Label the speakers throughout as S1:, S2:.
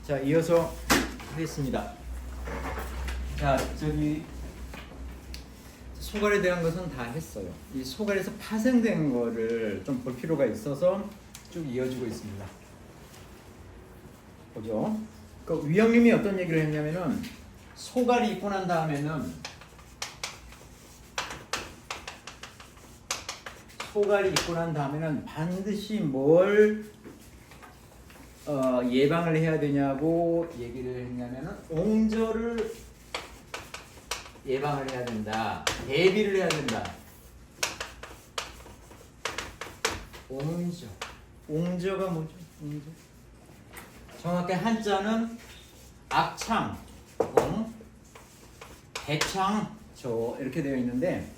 S1: 자, 이어서 하겠습니다. 자, 소갈에 대한 것은 다 했어요. 이 소갈에서 파생된 거를 좀 볼 필요가 있어서 쭉 이어지고 있습니다. 보죠. 그 위원님이 어떤 얘기를 했냐면은 소갈이 있고 난 다음에는 반드시 뭘 예방을 해야 되냐고 얘기를 했냐면은 옹저를 예방을 해야 된다. 대비를 해야 된다. 옹저가 뭐죠? 옹저. 정확히 한자는 악창, 대창, 이렇게 되어 있는데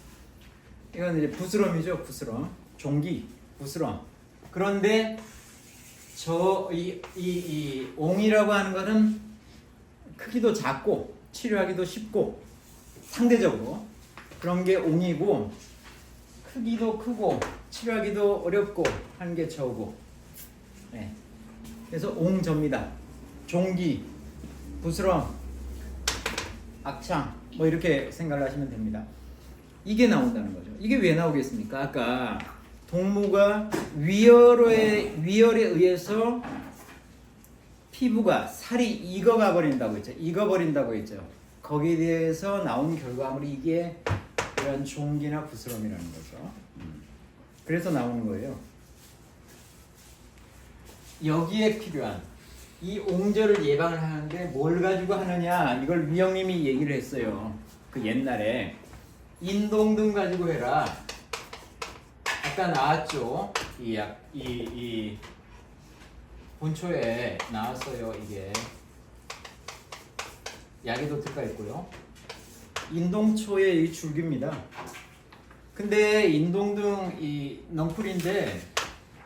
S1: 이건 이제 부스럼이죠. 부스럼, 종기, 부스럼. 그런데 이 옹이라고 하는 것은 크기도 작고 치료하기도 쉽고 상대적으로 그런 게 옹이고, 크기도 크고 치료하기도 어렵고 하는 게 저고. 네. 그래서 옹저입니다. 종기, 부스럼, 악창 뭐 이렇게 생각을 하시면 됩니다. 이게 나온다는 거죠. 이게 왜 나오겠습니까? 아까 동무가 위열에 의해서 피부가 살이 익어가 버린다고 했죠. 익어버린다고 했죠. 거기에 대해서 나온 결과물이 이게 이런 종기나 부스럼이라는 거죠. 그래서 나오는 거예요. 여기에 필요한 이 옹저를 예방을 하는데 뭘 가지고 하느냐, 이걸 위영님이 얘기를 했어요. 그 옛날에 인동등 가지고 해라. 아까 나왔죠. 이 본초에 나왔어요. 이게 약에도 들어가 있고요. 인동초의 이 줄기입니다. 근데 인동등 이 넝쿨인데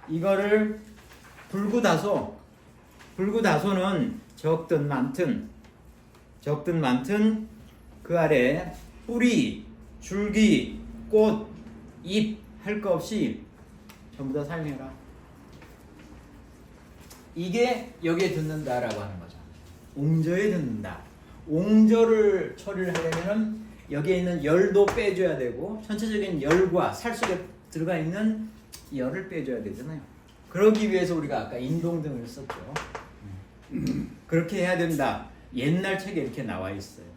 S1: 이거를 불구다소는 적든 많든 그 아래 뿌리, 줄기, 꽃, 잎 할 거 없이 전부 다 사용해라. 이게 여기에 듣는다라고 하는 거죠. 옹저에 듣는다. 옹저를 처리를 하려면 여기에 있는 열도 빼줘야 되고 전체적인 열과 살 속에 들어가 있는 열을 빼줘야 되잖아요. 그러기 위해서 우리가 아까 인동등을 썼죠. 그렇게 해야 된다. 옛날 책에 이렇게 나와 있습니다.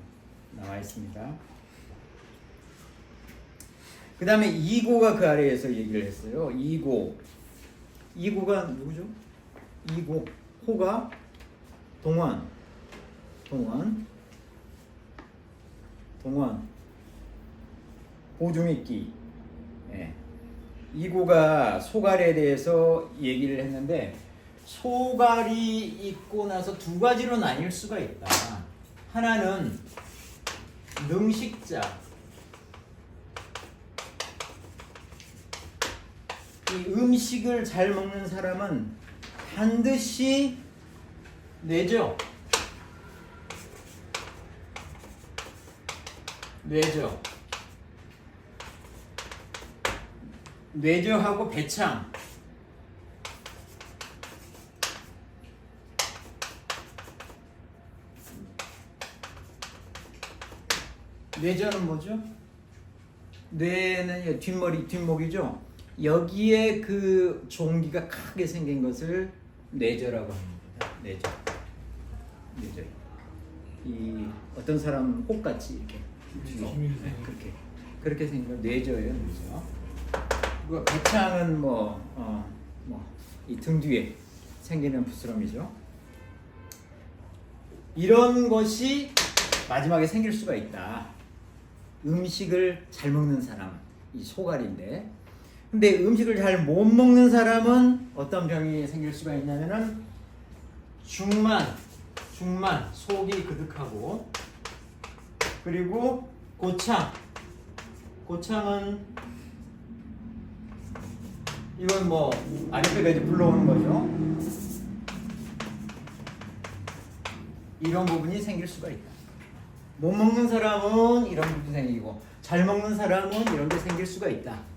S1: 그 다음에 이고가 그 아래에서 얘기를 했어요. 이고가 누구죠? 호가 동원, 보중익기. 예. 이고가 소갈에 대해서 얘기를 했는데 소갈이 있고 나서 두 가지로 나뉠 수가 있다. 하나는 능식자. 이 음식을 잘 먹는 사람은 반드시 뇌저하고 배창. 뇌저는 뭐죠? 뇌는 뒷목이죠. 여기에 그 종기가 크게 생긴 것을 뇌저라고 합니다. 뇌저. 이 어떤 사람 혹같이 이렇게 그렇게 생긴 거 뇌저예요, 뇌저. 그리고 배창은 이 등 뒤에 생기는 부스럼이죠. 이런 것이 마지막에 생길 수가 있다. 음식을 잘 먹는 사람, 이 소갈인데. 근데 음식을 잘 못 먹는 사람은 어떤 병이 생길 수가 있냐면은 중만, 속이 그득하고, 그리고 고창은 이건 아랫배가 이제 불러오는 거죠. 이런 부분이 생길 수가 있다. 못 먹는 사람은 이런 부분이 생기고, 잘 먹는 사람은 이런 게 생길 수가 있다.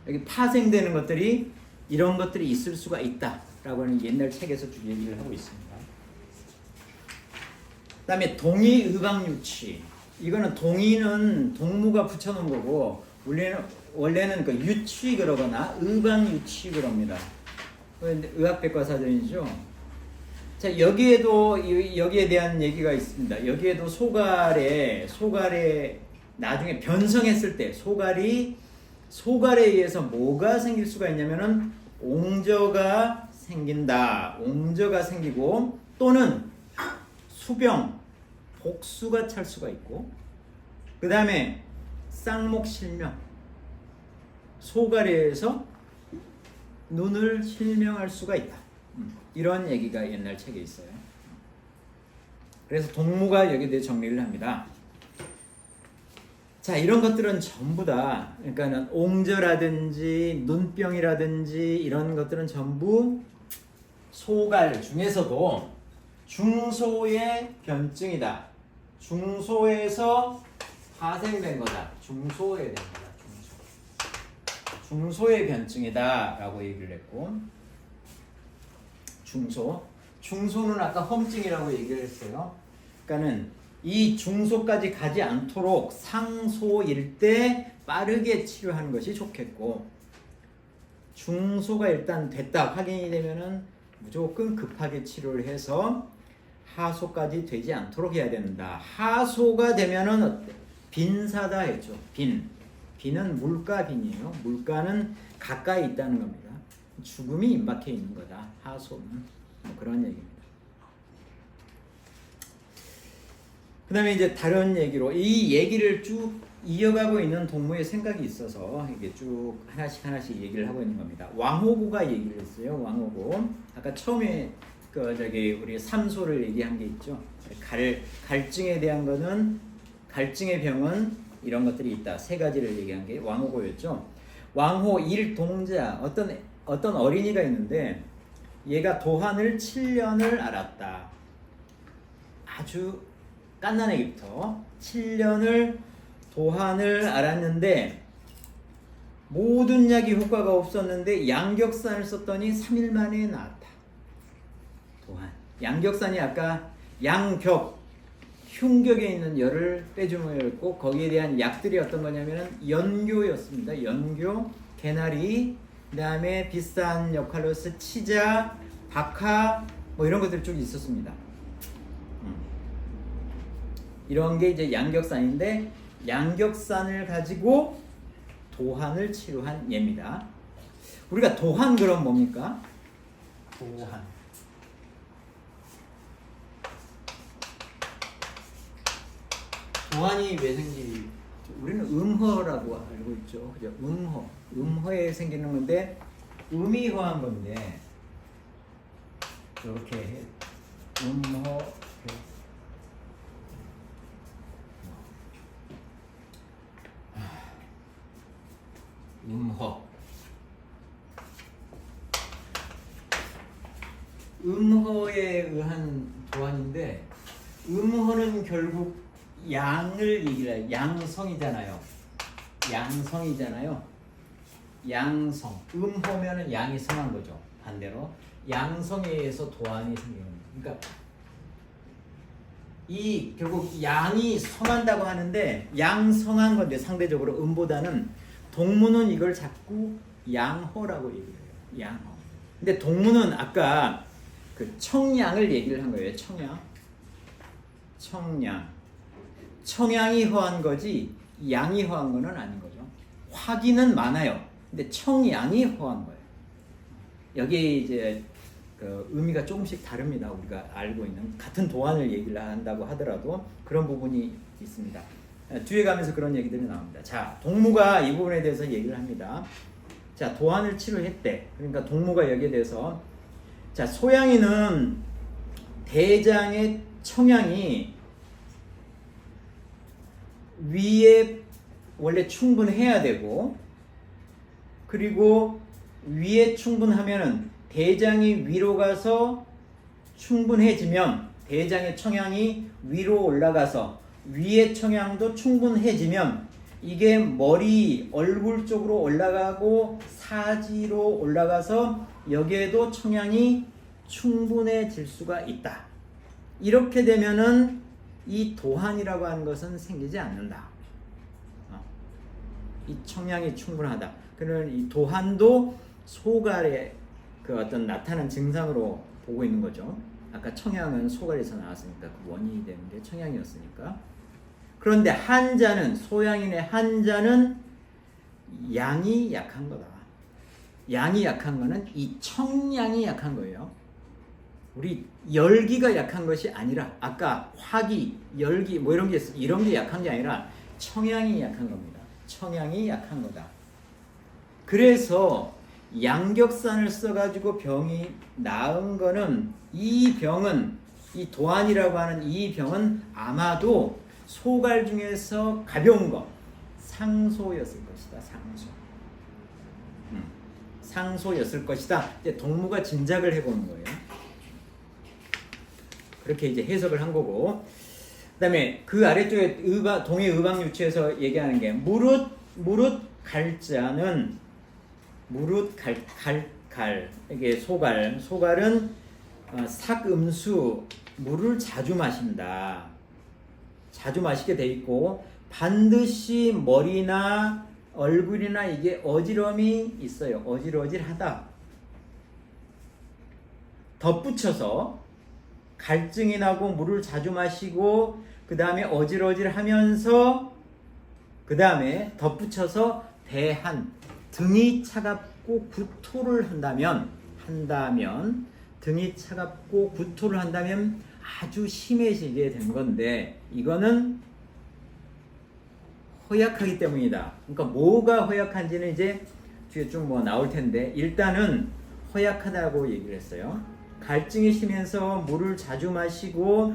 S1: 여기 파생되는 것들이 이런 것들이 있을 수가 있다라고 하는 옛날 책에서 쭉 얘기를 하고 있습니다. 그다음에 동의, 의방, 유치. 이거는 동의는 동무가 붙여놓은 거고 원래는 그 유치 그러거나 의방 유치 그럽니다. 의학백과사전이죠. 자, 여기에 대한 얘기가 있습니다. 여기에도 소갈에 나중에 변성했을 때 소갈에 의해서 뭐가 생길 수가 있냐면은 옹저가 생긴다. 옹저가 생기고 또는 수병, 복수가 찰 수가 있고 그 다음에 쌍목실명, 소갈에 의해서 눈을 실명할 수가 있다. 이런 얘기가 옛날 책에 있어요. 그래서 동무가 여기에 대해 정리를 합니다. 자, 이런 것들은 전부 다 그러니까는 옹저라든지 눈병이라든지 이런 것들은 전부 소갈 중에서도 중소의 변증이다. 중소에서 파생된 거다. 중소에 된 거다. 중소의 변증이다 라고 얘기를 했고 중소는 아까 험증이라고 얘기를 했어요. 그러니까는 이 중소까지 가지 않도록 상소일 때 빠르게 치료하는 것이 좋겠고 중소가 일단 됐다 확인이 되면은 무조건 급하게 치료를 해서 하소까지 되지 않도록 해야 된다. 하소가 되면은 어때? 빈사다 했죠. 빈은 물가빈이에요. 물가는 가까이 있다는 겁니다. 죽음이 임박해 있는 거다. 하소는 그런 얘기입니다. 그 다음에 이제 다른 얘기로 이 얘기를 쭉 이어가고 있는 동무의 생각이 있어서 이게 쭉 하나씩 얘기를 하고 있는 겁니다. 왕호고가 얘기를 했어요. 왕호고 아까 처음에 우리 삼소를 얘기한 게 있죠. 갈증에 대한 거는 갈증의 병은 이런 것들이 있다. 세 가지를 얘기한 게 왕호고였죠. 왕호 일동자 어떤 어린이가 있는데 얘가 도한을 7년을 알았다. 아주 갓난아기부터 7년을 도한을 알았는데 모든 약이 효과가 없었는데 양격산을 썼더니 3일 만에 나았다. 도한. 양격산이 아까 양격, 흉격에 있는 열을 빼주는 거였고 거기에 대한 약들이 어떤 거냐면은 연교였습니다. 연교, 개나리, 그 다음에 비싼 역할로서 치자, 박하 뭐 이런 것들이 쭉 있었습니다. 이런 게 이제 양격산인데 양격산을 가지고 도한을 치료한 예입니다. 우리가 도한 그럼 뭡니까? 도한이 왜 생기? 우리는 음허라고 알고 있죠. 그죠? 음허에 생기는 건데 음이 허한 건데 이렇게 음허 음허에 의한 도안인데 음허는 결국 양을 얘기를 해요. 양성이잖아요. 양성. 음허면은 양이 성한 거죠. 반대로 양성에 의해서 도안이 생기는 거예요. 그러니까 이 결국 양이 성한다고 하는데 양성한 건데 상대적으로 음보다는 동무는 이걸 자꾸 양허라고 얘기를 해요. 양허. 근데 동무는 아까 그 청양을 얘기를 한 거예요. 청양이 허한 거지 양이 허한 거는 아닌 거죠. 화기는 많아요. 근데 청양이 허한 거예요. 여기에 이제 그 의미가 조금씩 다릅니다. 우리가 알고 있는 같은 도안을 얘기를 한다고 하더라도 그런 부분이 있습니다. 뒤에 가면서 그런 얘기들이 나옵니다. 자, 동무가 이 부분에 대해서 얘기를 합니다. 자, 도안을 치료했대. 그러니까 동무가 여기에 대해서 자, 소양이는 대장의 청양이 위에 원래 충분해야 되고 그리고 위에 충분하면은 대장이 위로 가서 충분해지면 대장의 청양이 위로 올라가서 위의 청양도 충분해지면 이게 머리, 얼굴 쪽으로 올라가고 사지로 올라가서 여기에도 청양이 충분해질 수가 있다. 이렇게 되면은 이 도한이라고 하는 것은 생기지 않는다. 이 청량이 충분하다. 그러면 이 도한도 소갈의 그 어떤 나타난 증상으로 보고 있는 거죠. 아까 청양은 소갈에서 나왔으니까 그 원인이 되는 게 청양이었으니까. 그런데 한자는, 소양인의 한자는 양이 약한 거다. 양이 약한 거는 이 청량이 약한 거예요. 우리 열기가 약한 것이 아니라, 아까 화기, 열기 뭐 이런 게 약한 게 아니라 청양이 약한 겁니다. 청양이 약한 거다. 그래서 양격산을 써가지고 병이 나은 거는, 이 병은, 이 도안이라고 하는 이 병은 아마도 소갈 중에서 가벼운 거, 상소였을 것이다. 상소였을 것이다. 이제 동무가 짐작을 해보는 거예요. 그렇게 이제 해석을 한 거고, 그다음에 그 아래쪽에 동해 의방유치에서 얘기하는 게 무릇 갈자는 갈 이게 소갈은 삭음수 물을 자주 마신다. 자주 마시게 돼 있고 반드시 머리나 얼굴이나 이게 어지럼이 있어요. 어질어질하다. 덧붙여서 갈증이 나고 물을 자주 마시고 그 다음에 어질어질하면서 그 다음에 덧붙여서 대한 등이 차갑고 구토를 한다면 등이 차갑고 구토를 한다면 아주 심해지게 된 건데 이거는 허약하기 때문이다. 그러니까 뭐가 허약한지는 이제 뒤에 쭉 뭐 나올 텐데 일단은 허약하다고 얘기를 했어요. 갈증이 심해서 물을 자주 마시고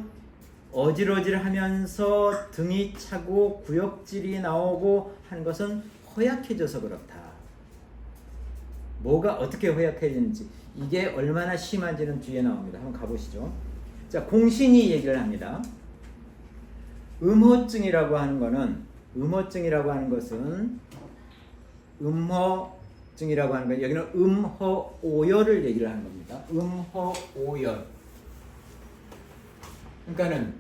S1: 어질어질하면서 등이 차고 구역질이 나오고 하는 것은 허약해져서 그렇다. 뭐가 어떻게 허약해지는지 이게 얼마나 심한지는 뒤에 나옵니다. 한번 가보시죠. 자, 공신이 얘기를 합니다. 음허증이라고 하는 것은 음허증이라고 하는 건 여기는 음허오열을 얘기를 하는 겁니다. 음허오열. 그러니까는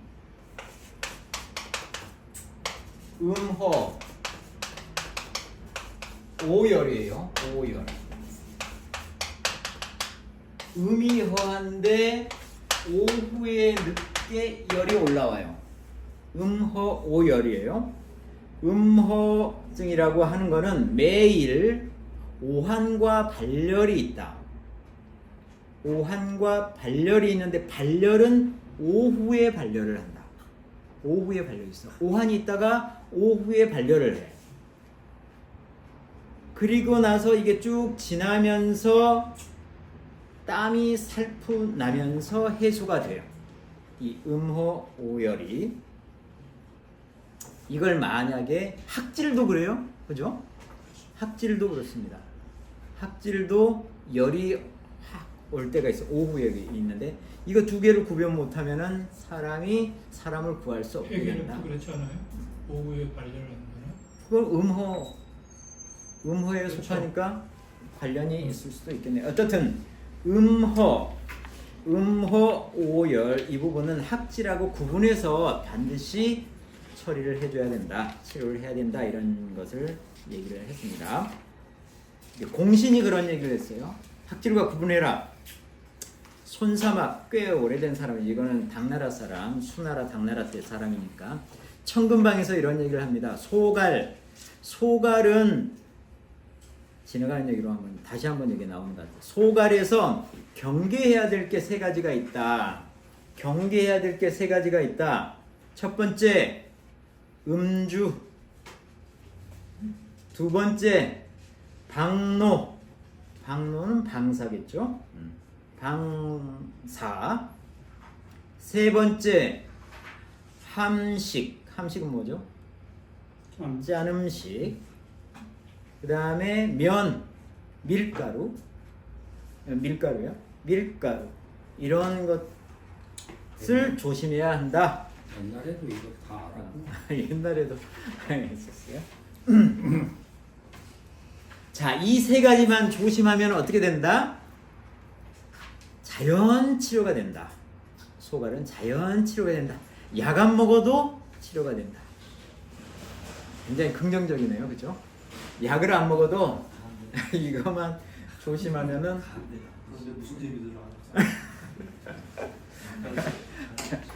S1: 음허오열이에요. 오열. 음이 허한데 오후에 늦게 열이 올라와요. 음허오열이에요. 음허증이라고 하는 거는 매일 오한과 발열이 있다. 오한과 발열이 있는데 발열은 오후에 발열을 한다. 오후에 발열이 있어. 오한이 있다가 오후에 발열을 해. 그리고 나서 이게 쭉 지나면서 땀이 살푸 나면서 해소가 돼요. 이 음허오열이. 이걸 만약에 학질도 그래요. 그죠? 학질도 그렇습니다. 학질도 열이 확 올 때가 있어. 오후에 있는데 이거 두 개를 구별 못하면은 사람을 구할 수 없게 된다.
S2: 회계력도 그렇지 않아요? 오후에 발열을 한다나?
S1: 그건 음허에 그렇죠. 속하니까 관련이 있을 수도 있겠네요. 어떻든 음허오열 이 부분은 학질하고 구분해서 반드시 처리를 해줘야 된다. 치료를 해야 된다. 이런 것을 얘기를 했습니다. 공신이 그런 얘기를 했어요. 학질과 구분해라. 손사막 꽤 오래된 사람이 이거는 당나라 사람, 수나라 당나라 때 사람이니까 천근방에서 이런 얘기를 합니다. 소갈은 지나가는 얘기로 다시 한번 얘기 나오는 것 같아요. 소갈에서 경계해야 될 게 세 가지가 있다. 경계해야 될 게 세 가지가 있다. 첫 번째 음주, 두 번째 방노는 방사겠죠. 방사. 세 번째 함식은 뭐죠? 짠 음식. 그 다음에 밀가루 이런 것을 조심해야 한다.
S3: 옛날에도 이거 다 알았고.
S1: 옛날에도 했었어요. 자, 이 세 가지만 조심하면 어떻게 된다? 자연 치료가 된다. 소갈은 자연 치료가 된다. 약 안 먹어도 치료가 된다. 굉장히 긍정적이네요, 그죠? 약을 안 먹어도 이것만 조심하면은
S4: 근데 무슨 재미도 좀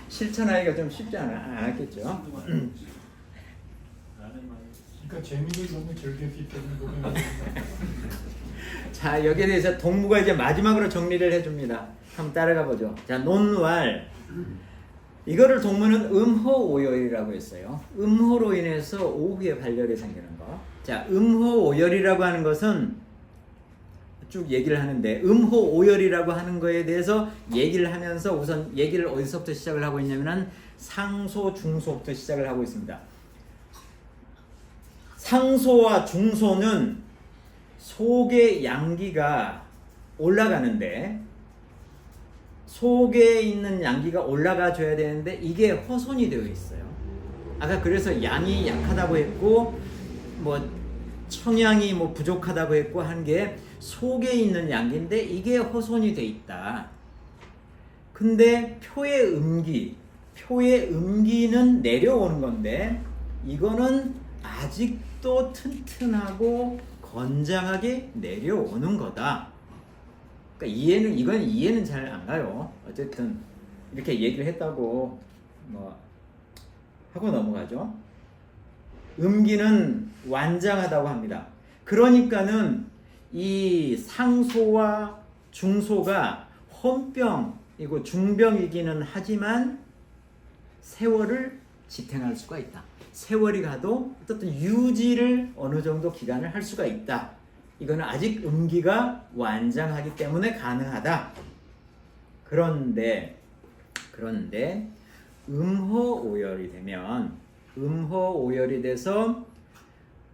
S1: 실천하기가 좀 쉽지 않았겠죠.
S2: 그러니까 재미를 너무 즐겼기 때문에 노력을
S1: 자, 여기에 대해서 동무가 이제 마지막으로 정리를 해줍니다. 한번 따라가 보죠. 자, 논왈. 이거를 동무는 음호오열이라고 했어요. 음호로 인해서 오후에 발열이 생기는 거. 자, 음호오열이라고 하는 것은 쭉 얘기를 하는데, 음호오열이라고 하는 거에 대해서 얘기를 하면서 우선 얘기를 어디서부터 시작을 하고 있냐면은 상소, 중소부터 시작을 하고 있습니다. 상소와 중소는 속의 양기가 올라가는데, 속에 있는 양기가 올라가 줘야 되는데 이게 훼손이 되어 있어요. 아까 그래서 양이 약하다고 했고 뭐 청양이 뭐 부족하다고 했고 한 게 속에 있는 양기인데 이게 훼손이 돼 있다. 근데 표의 음기는 내려오는 건데 이거는 아직도 튼튼하고 건장하게 내려오는 거다. 그러니까 이해는 잘 안 가요. 어쨌든 이렇게 얘기를 했다고 뭐 하고 넘어가죠. 음기는 완장하다고 합니다. 그러니까는 이 상소와 중소가 헌병이고 중병이기는 하지만 세월을 지탱할 수가 있다. 세월이 가도 어떤 유지를 어느 정도 기간을 할 수가 있다. 이거는 아직 음기가 완장하기 때문에 가능하다. 그런데 음호오열이 돼서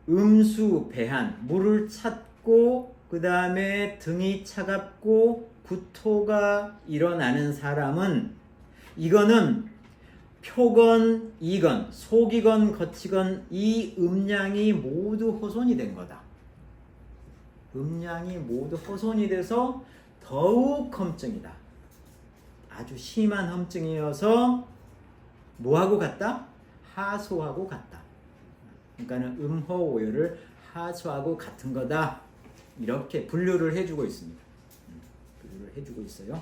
S1: 음수 배한 물을 찾고 그 다음에 등이 차갑고 구토가 일어나는 사람은 이거는 표건, 이건, 속이건 거치건 이 음양이 모두 훼손이 된 거다. 음양이 모두 훼손이 돼서 더욱 험증이다. 아주 심한 험증이어서 뭐하고 같다? 하소하고 같다. 그러니까는 음호오열을 하소하고 같은 거다. 이렇게 분류를 해주고 있습니다. 분류를 해주고 있어요.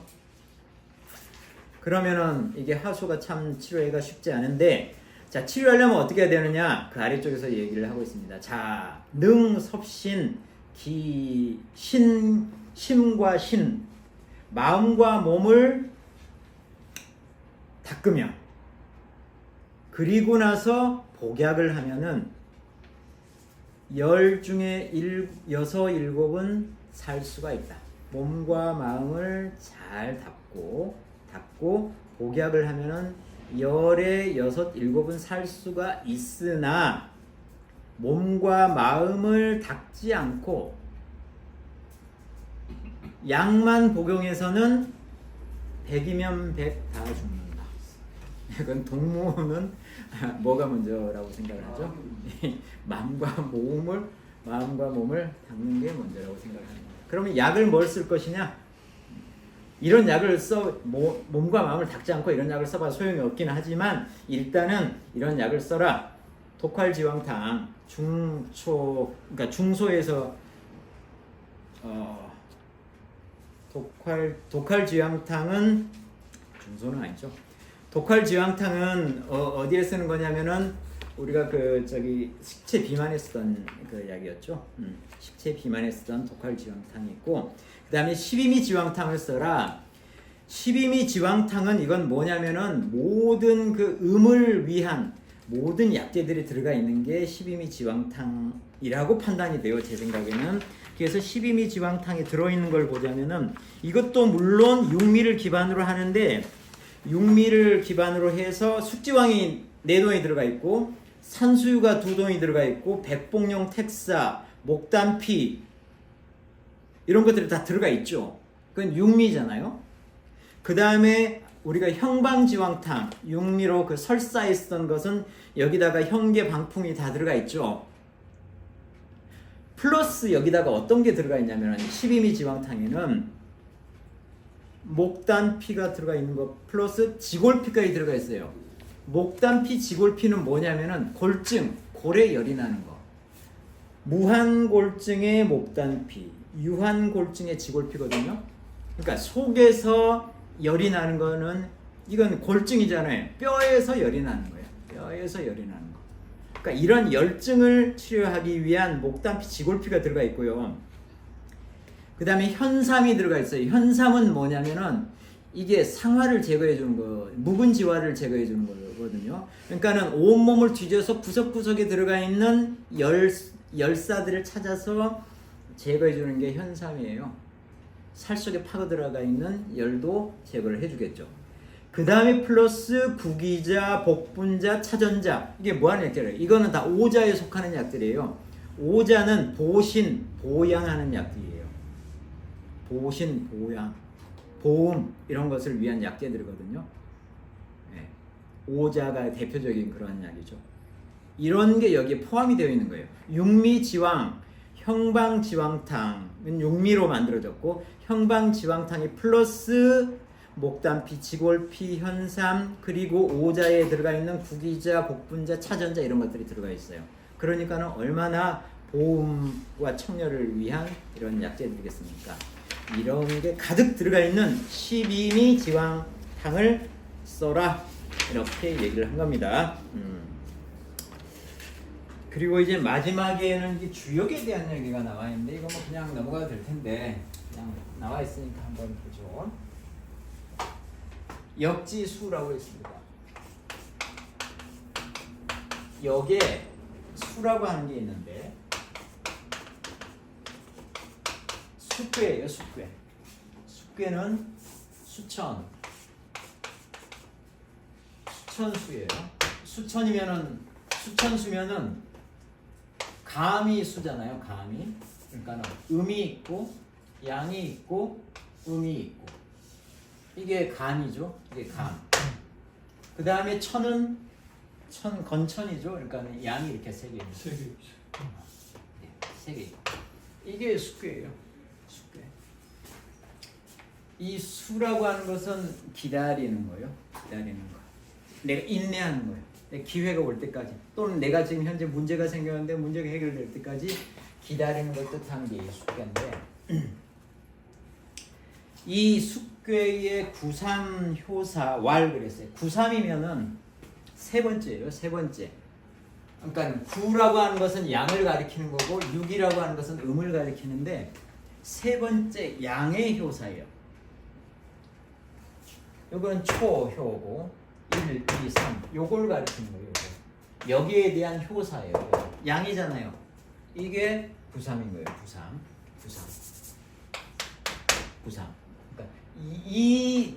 S1: 그러면은 이게 하소가 참 치료하기가 쉽지 않은데, 자, 치료하려면 어떻게 해야 되느냐? 그 아래쪽에서 얘기를 하고 있습니다. 자, 능섭신 심과 신, 마음과 몸을 닦으며 그리고 나서 복약을 하면은 10 중에 6, 7은 살 수가 있다. 몸과 마음을 잘 닦고 복약을 하면은 10에 6, 7은 살 수가 있으나 몸과 마음을 닦지 않고 약만 복용해서는 100이면 100 다 죽는다. 이건 동무는 뭐가 먼저라고 생각을 하죠? 마음과 몸을 닦는 게 먼저라고 생각을 합니다. 그러면 약을 뭘 쓸 것이냐? 이런 약을 몸과 마음을 닦지 않고 이런 약을 써봐 소용이 없긴 하지만 일단은 이런 약을 써라. 독활지왕탕 그러니까 중소에서 독활지왕탕은 중소는 아니죠. 독활지왕탕은 어디에 쓰는 거냐면은 우리가 식체 비만에 쓰던 그 약이었죠. 식체 비만에 쓰던 독활지왕탕이 있고 그 다음에 12미 지왕탕을 써라. 12미 지왕탕은 이건 뭐냐면은 모든 그 음을 위한 모든 약재들이 들어가 있는 게 12미 지왕탕이라고 판단이 돼요. 제 생각에는. 그래서 12미 지왕탕에 들어있는 걸 보자면은 이것도 물론 육미를 기반으로 하는데 육미를 기반으로 해서 숙지왕이 4동이 들어가 있고 산수유가 2동이 들어가 있고 백봉용 택사, 목단피 이런 것들이 다 들어가 있죠. 그건 육미잖아요. 그 다음에 우리가 형방지왕탕, 육미로 그 설사했던 것은 여기다가 형계 방풍이 다 들어가 있죠. 플러스 여기다가 어떤 게 들어가 있냐면 12미 지왕탕에는 목단피가 들어가 있는 거 플러스 지골피까지 들어가 있어요. 목단피 지골피는 뭐냐면은 골증, 골에 열이 나는 거. 무한골증의 목단피, 유한골증의 지골피거든요. 그러니까 속에서 열이 나는 거는 이건 골증이잖아요. 뼈에서 열이 나는 거예요. 뼈에서 열이 나는 거. 그러니까 이런 열증을 치료하기 위한 목단피 지골피가 들어가 있고요. 그 다음에 현삼이 들어가 있어요. 현삼은 뭐냐면은 이게 상화를 제거해 주는 거, 묵은 지화를 제거해 주는 거거든요. 그러니까는 온몸을 뒤져서 구석구석에 들어가 있는 열사들을 찾아서 제거해 주는 게 현삼이에요. 살 속에 파고 들어가 있는 열도 제거를 해 주겠죠. 그 다음에 플러스 구기자, 복분자, 차전자. 이게 뭐하는 약들이에요? 이거는 다 오자에 속하는 약들이에요. 오자는 보신, 보양하는 약들이에요. 보신, 보양, 보험 이런 것을 위한 약재들이거든요. 네. 오자가 대표적인 그런 약이죠. 이런 게 여기에 포함이 되어 있는 거예요. 육미지왕, 형방지왕탕은 육미로 만들어졌고 형방지왕탕이 플러스 목단피, 지골피, 현삼 그리고 오자에 들어가 있는 구기자, 복분자, 차전자 이런 것들이 들어가 있어요. 그러니까는 얼마나 보험과 청려를 위한 이런 약재들이겠습니까? 이런 게 가득 들어가 있는 12미 지왕탕을 써라 이렇게 얘기를 한 겁니다. 그리고 이제 마지막에는 이제 주역에 대한 얘기가 나와 있는데 이거 뭐 그냥 넘어가도 될 텐데 그냥 나와 있으니까 한번 보죠. 역지수라고 했습니다. 역에 수라고 하는 게 있는데 숙괴예요. 숙괴. 숙괴는 수천. 수천수예요. 수천수면은 감이 수잖아요. 감이. 그러니까 음이 있고 양이 있고 음이 있고. 이게 감이죠. 이게 감. 그 다음에 천은 건천이죠. 그러니까 양이 이렇게 세 개.
S2: 세 개.
S1: 세 개. 이게 숙괴예요. 숙괴. 이 수라고 하는 것은 기다리는 거예요. 기다리는 거. 내가 인내하는 거예요. 내 기회가 올 때까지. 또는 내가 지금 현재 문제가 생겼는데 문제가 해결될 때까지 기다리는 걸 뜻하는 게 이 숙괴인데 이 숙괴의 구삼효사 왈 그랬어요. 구삼이면은 세 번째예요. 세 번째. 그러니까 구라고 하는 것은 양을 가리키는 거고 육이라고 하는 것은 음을 가리키는데 세 번째 양의 효사예요. 요건 초효고 1, 2, 3 요걸 가리키는 거예요. 요거. 여기에 대한 효사예요. 양이잖아요. 이게 구삼인 거예요. 구삼. 그러니까 이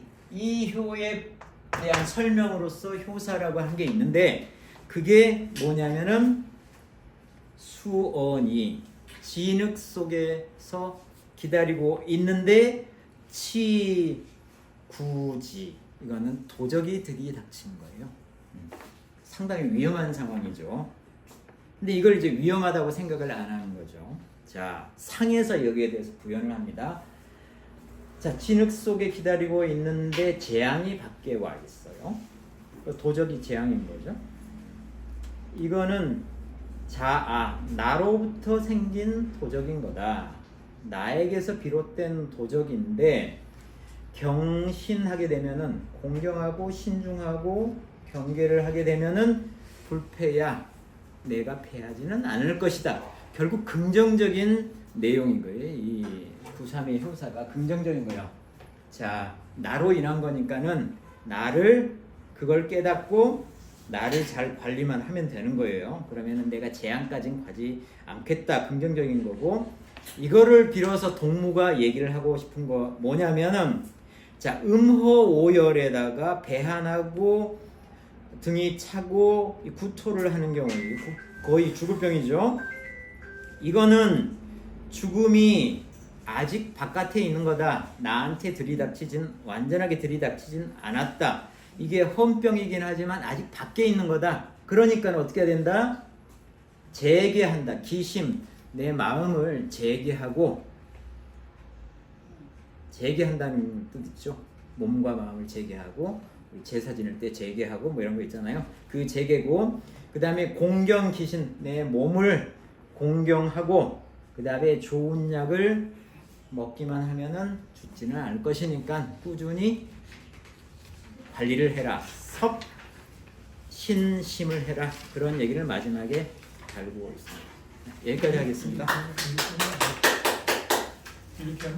S1: 효에 대한 설명으로서 효사라고 한 게 있는데 그게 뭐냐면은 수언이 진흙 속에서 기다리고 있는데 치구지 이거는 도적이 들이닥친 거예요. 상당히 위험한 상황이죠. 근데 이걸 이제 위험하다고 생각을 안 하는 거죠. 자, 상에서 여기에 대해서 구현을 합니다. 자, 진흙 속에 기다리고 있는데 재앙이 밖에 와 있어요. 도적이 재앙인 거죠. 이거는 자아, 나로부터 생긴 도적인 거다. 나에게서 비롯된 도적인데 경신하게 되면은 공경하고 신중하고 경계를 하게 되면은 불패야 내가 패하지는 않을 것이다. 결국 긍정적인 내용인 거예요. 이 구삼의 효사가 긍정적인 거예요. 자, 나로 인한 거니까는 나를 그걸 깨닫고 나를 잘 관리만 하면 되는 거예요. 그러면은 내가 재앙까지는 가지 않겠다. 긍정적인 거고 이거를 빌어서 동무가 얘기를 하고 싶은 거 뭐냐면은 자, 음허오열에다가 배한하고 등이 차고 구토를 하는 경우 거의 죽을 병이죠. 이거는 죽음이 아직 바깥에 있는 거다. 나한테 완전하게 들이닥치진 않았다. 이게 헌병이긴 하지만 아직 밖에 있는 거다. 그러니까 어떻게 해야 된다? 재개한다. 기심, 내 마음을 재개한다는 뜻 있죠. 몸과 마음을 재개하고 우리 제사 지낼 때 제계하고 뭐 이런 거 있잖아요. 그 제계고 그 다음에 공경 귀신 내 몸을 공경하고 그 다음에 좋은 약을 먹기만 하면은 죽지는 않을 것이니까 꾸준히 관리를 해라. 신심을 해라. 그런 얘기를 마지막에 달고 있습니다. 여기까지 하겠습니다.
S2: 이렇게 하면